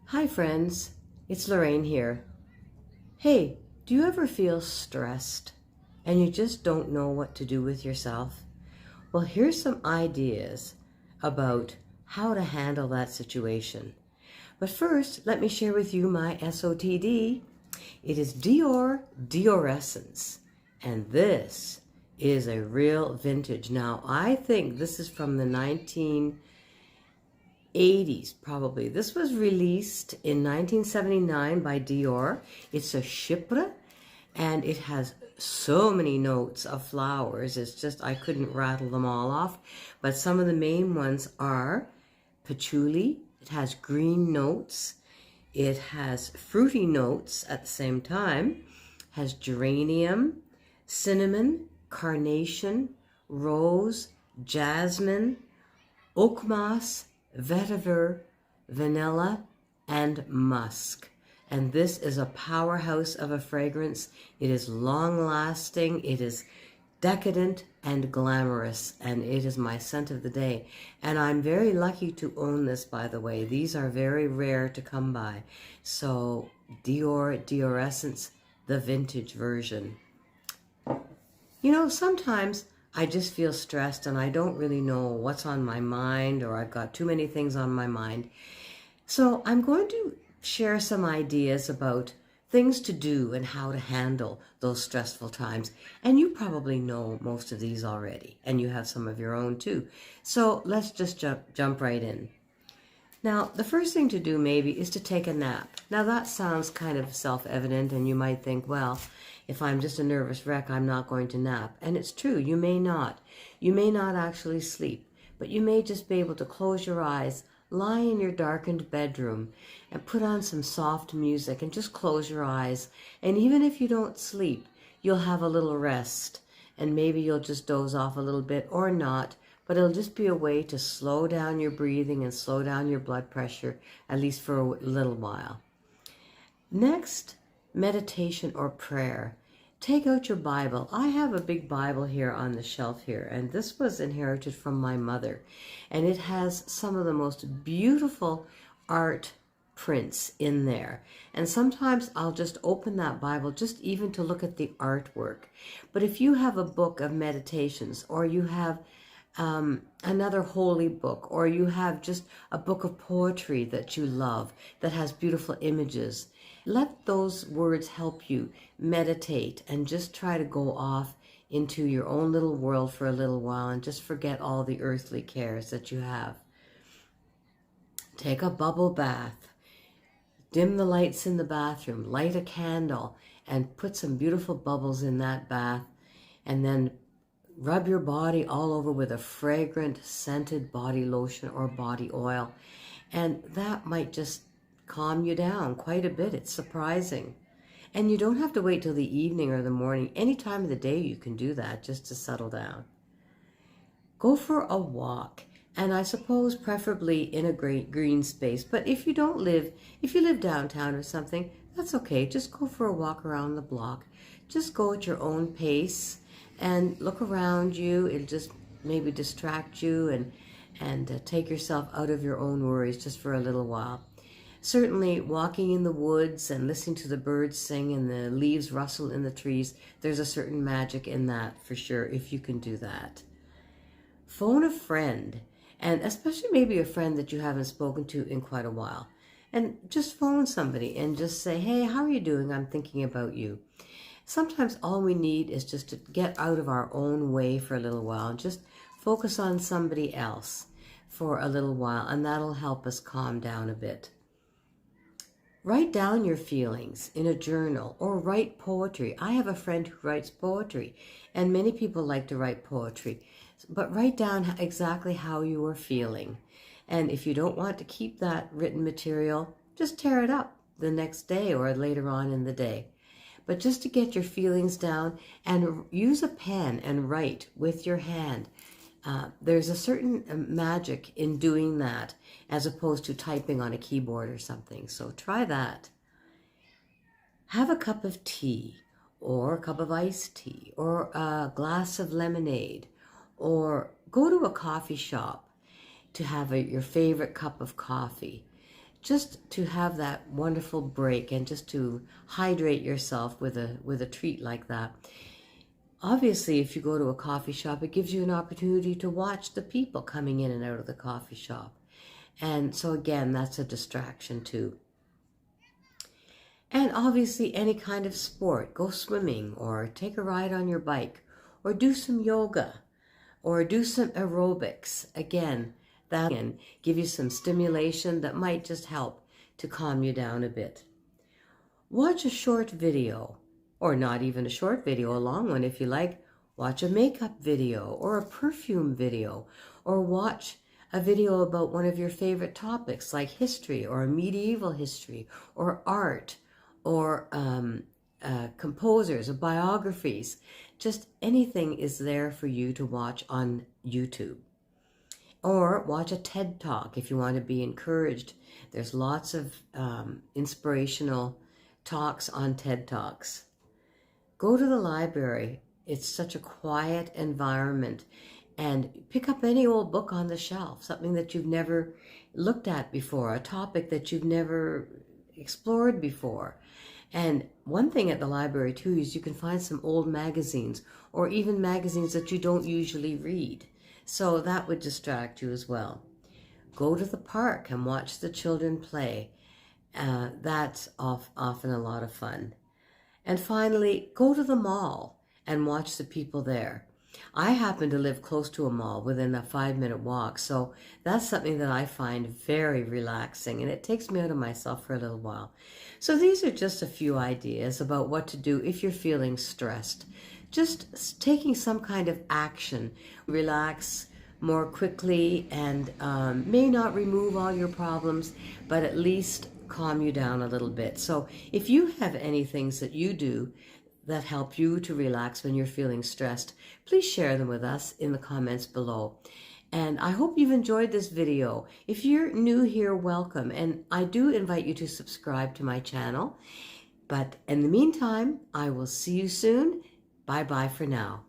Hi friends, it's Lorraine here. Hey, do you ever feel stressed and you just don't know what to do with yourself? Well, here's some ideas about how to handle that situation. But first, let me share with you my SOTD. It is Dior Diorescence, and this is a real vintage. Now, I think this is from the 1980s, probably. This was released in 1979 by Dior. It's a Chypre, and it has so many notes of flowers. It's just, I couldn't rattle them all off. But some of the main ones are patchouli. It has green notes. It has fruity notes at the same time. Has geranium, cinnamon, carnation, rose, jasmine, oak moss, vetiver, vanilla, and musk. And this is a powerhouse of a fragrance. It is long-lasting, it is decadent and glamorous, and it is my scent of the day. And I'm very lucky to own this, by the way. These are very rare to come by. So Dior Diorescence, the vintage version. You know, sometimes I just feel stressed and I don't really know what's on my mind, or I've got too many things on my mind. So I'm going to share some ideas about things to do and how to handle those stressful times. And you probably know most of these already, and you have some of your own too. So let's just jump right in. Now, the first thing to do maybe is to take a nap. Now that sounds kind of self-evident, and you might think, well, if I'm just a nervous wreck, I'm not going to nap. And it's true, you may not. You may not actually sleep, but you may just be able to close your eyes, lie in your darkened bedroom, and put on some soft music and just close your eyes. And even if you don't sleep, you'll have a little rest, and maybe you'll just doze off a little bit or not, but it'll just be a way to slow down your breathing and slow down your blood pressure, at least for a little while. Next, meditation or prayer. Take out your Bible. I have a big Bible here on the shelf here, and this was inherited from my mother. And it has some of the most beautiful art prints in there. And sometimes I'll just open that Bible just even to look at the artwork. But if you have a book of meditations, or you have another holy book, or you have just a book of poetry that you love that has beautiful images, let those words help you meditate and just try to go off into your own little world for a little while and just forget all the earthly cares that you have. Take a bubble bath. Dim the lights in the bathroom. Light a candle and put some beautiful bubbles in that bath, and then rub your body all over with a fragrant scented body lotion or body oil, and that might just calm you down quite a bit. It's surprising. And you don't have to wait till the evening or the morning. Any time of the day you can do that just to settle down. Go for a walk, and I suppose preferably in a great green space. But if you live downtown or something, that's okay. Just go for a walk around the block. Just go at your own pace and look around you. It'll just maybe distract you and take yourself out of your own worries just for a little while. Certainly walking in the woods and listening to the birds sing and the leaves rustle in the trees, there's a certain magic in that for sure, if you can do that. Phone a friend, and especially maybe a friend that you haven't spoken to in quite a while. And just phone somebody and just say, hey, how are you doing? I'm thinking about you. Sometimes all we need is just to get out of our own way for a little while and just focus on somebody else for a little while, and that'll help us calm down a bit. Write down your feelings in a journal, or write poetry. I have a friend who writes poetry, and many people like to write poetry. But write down exactly how you are feeling. And if you don't want to keep that written material, just tear it up the next day or later on in the day. But just to get your feelings down, and use a pen and write with your hand. There's a certain magic in doing that as opposed to typing on a keyboard or something. So try that. Have a cup of tea, or a cup of iced tea, or a glass of lemonade, or go to a coffee shop to have your favorite cup of coffee. just to have that wonderful break and just to hydrate yourself with a treat like that. Obviously, if you go to a coffee shop, it gives you an opportunity to watch the people coming in and out of the coffee shop. And so again, that's a distraction too. And obviously any kind of sport, go swimming or take a ride on your bike or do some yoga or do some aerobics. Again, that can give you some stimulation that might just help to calm you down a bit. Watch a short video, or not even a short video, a long one if you like. Watch a makeup video or a perfume video, or watch a video about one of your favorite topics like history or medieval history or art or composers or biographies. Just anything is there for you to watch on YouTube. Or watch a TED Talk if you want to be encouraged. There's lots of inspirational talks on TED Talks. Go to the library. It's such a quiet environment. And pick up any old book on the shelf, something that you've never looked at before, a topic that you've never explored before. And one thing at the library too is you can find some old magazines or even magazines that you don't usually read. So that would distract you as well. Go to the park and watch the children play. That's often a lot of fun. And finally, go to the mall and watch the people there. I happen to live close to a mall within a 5-minute walk, so that's something that I find very relaxing, and it takes me out of myself for a little while. So these are just a few ideas about what to do if you're feeling stressed. Just taking some kind of action, relax more quickly, and may not remove all your problems, but at least calm you down a little bit. So if you have any things that you do that help you to relax when you're feeling stressed, please share them with us in the comments below. And I hope you've enjoyed this video. If you're new here, welcome. And I do invite you to subscribe to my channel. But in the meantime, I will see you soon. Bye-bye for now.